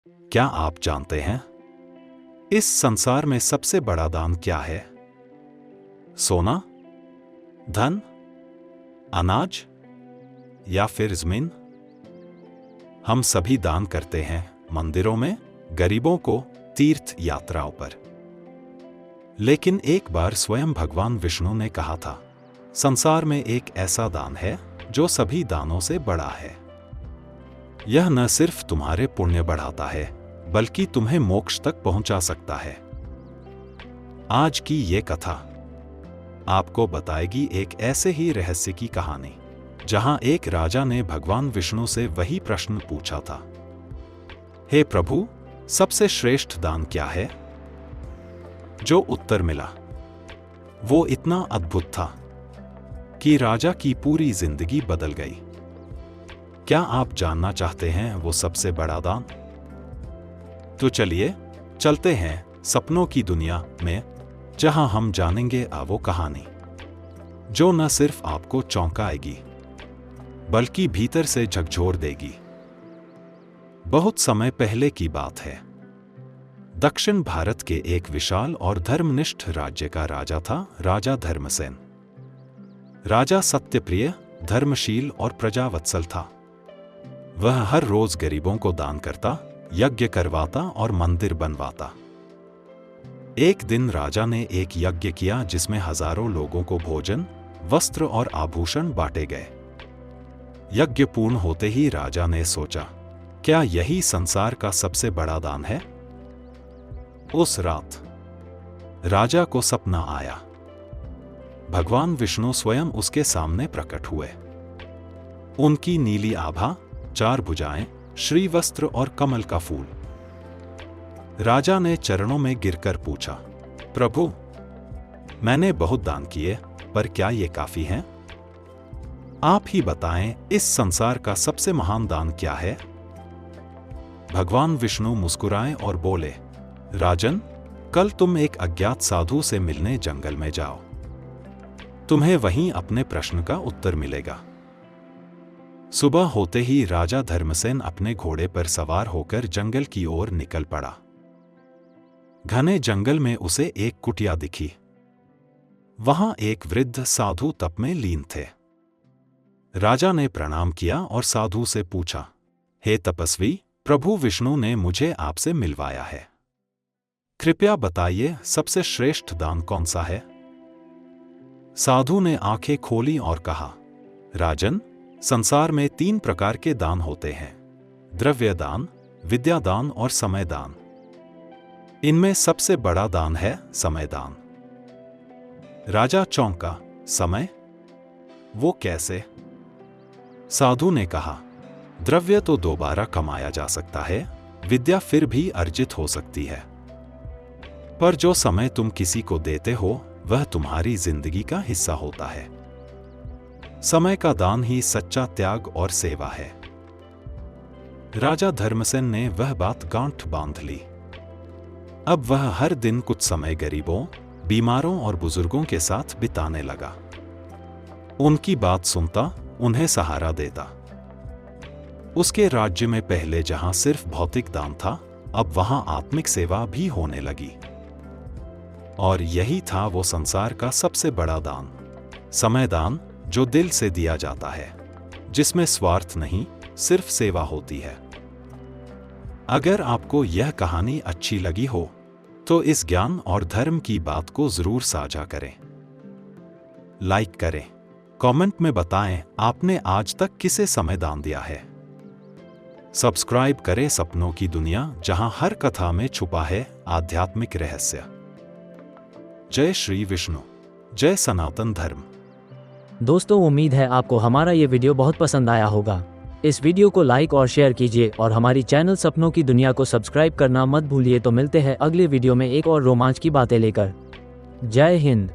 क्या आप जानते हैं इस संसार में सबसे बड़ा दान क्या है? सोना, धन, अनाज या फिर जमीन? हम सभी दान करते हैं मंदिरों में, गरीबों को, तीर्थ यात्राओं पर। लेकिन एक बार स्वयं भगवान विष्णु ने कहा था, संसार में एक ऐसा दान है जो सभी दानों से बड़ा है। यह न सिर्फ तुम्हारे पुण्य बढ़ाता है, बल्कि तुम्हें मोक्ष तक पहुंचा सकता है। आज की ये कथा आपको बताएगी एक ऐसे ही रहस्य की कहानी, जहां एक राजा ने भगवान विष्णु से वही प्रश्न पूछा था, हे प्रभु, सबसे श्रेष्ठ दान क्या है? जो उत्तर मिला वो इतना अद्भुत था कि राजा की पूरी जिंदगी बदल गई। क्या आप जानना चाहते हैं वो सबसे बड़ा दान? तो चलिए चलते हैं सपनों की दुनिया में, जहां हम जानेंगे वो कहानी जो न सिर्फ आपको चौंकाएगी बल्कि भीतर से झकझोर देगी। बहुत समय पहले की बात है। दक्षिण भारत के एक विशाल और धर्मनिष्ठ राज्य का राजा था राजा धर्मसेन। राजा सत्यप्रिय, धर्मशील और प्रजावत्सल था। वह हर रोज गरीबों को दान करता, यज्ञ करवाता और मंदिर बनवाता। एक दिन राजा ने एक यज्ञ किया जिसमें हजारों लोगों को भोजन, वस्त्र और आभूषण बांटे गए। यज्ञ पूर्ण होते ही राजा ने सोचा, क्या यही संसार का सबसे बड़ा दान है? उस रात राजा को सपना आया। भगवान विष्णु स्वयं उसके सामने प्रकट हुए। उनकी नीली आभा, 4 भुजाएं, श्रीवस्त्र और कमल का फूल। राजा ने चरणों में गिरकर पूछा, प्रभु, मैंने बहुत दान किए, पर क्या ये काफी हैं? आप ही बताएं, इस संसार का सबसे महान दान क्या है? भगवान विष्णु मुस्कुराए और बोले, राजन, कल तुम एक अज्ञात साधु से मिलने जंगल में जाओ। तुम्हें वहीं अपने प्रश्न का उत्तर मिलेगा। सुबह होते ही राजा धर्मसेन अपने घोड़े पर सवार होकर जंगल की ओर निकल पड़ा। घने जंगल में उसे एक कुटिया दिखी। वहां एक वृद्ध साधु तप में लीन थे। राजा ने प्रणाम किया और साधु से पूछा, हे तपस्वी, प्रभु विष्णु ने मुझे आपसे मिलवाया है। कृपया बताइए, सबसे श्रेष्ठ दान कौन सा है? साधु ने आंखें खोली और कहा, राजन, संसार में 3 प्रकार के दान होते हैं, द्रव्य दान, विद्या दान और समय दान। इनमें सबसे बड़ा दान है समय दान। राजा चौंका, समय? वो कैसे? साधु ने कहा, द्रव्य तो दोबारा कमाया जा सकता है, विद्या फिर भी अर्जित हो सकती है, पर जो समय तुम किसी को देते हो वह तुम्हारी जिंदगी का हिस्सा होता है। समय का दान ही सच्चा त्याग और सेवा है। राजा धर्मसेन ने वह बात गांठ बांध ली। अब वह हर दिन कुछ समय गरीबों, बीमारों और बुजुर्गों के साथ बिताने लगा। उनकी बात सुनता, उन्हें सहारा देता। उसके राज्य में पहले जहां सिर्फ भौतिक दान था, अब वहां आत्मिक सेवा भी होने लगी। और यही था वो संसार का सबसे बड़ा दान, समय दान, जो दिल से दिया जाता है, जिसमें स्वार्थ नहीं, सिर्फ सेवा होती है। अगर आपको यह कहानी अच्छी लगी हो तो इस ज्ञान और धर्म की बात को जरूर साझा करें, लाइक करें, कमेंट में बताएं आपने आज तक किसे समय दान दिया है। सब्सक्राइब करें सपनों की दुनिया, जहां हर कथा में छुपा है आध्यात्मिक रहस्य। जय श्री विष्णु, जय सनातन धर्म। दोस्तों, उम्मीद है आपको हमारा ये वीडियो बहुत पसंद आया होगा। इस वीडियो को लाइक और शेयर कीजिए और हमारी चैनल सपनों की दुनिया को सब्सक्राइब करना मत भूलिए। तो मिलते हैं अगले वीडियो में एक और रोमांच की बातें लेकर। जय हिंद।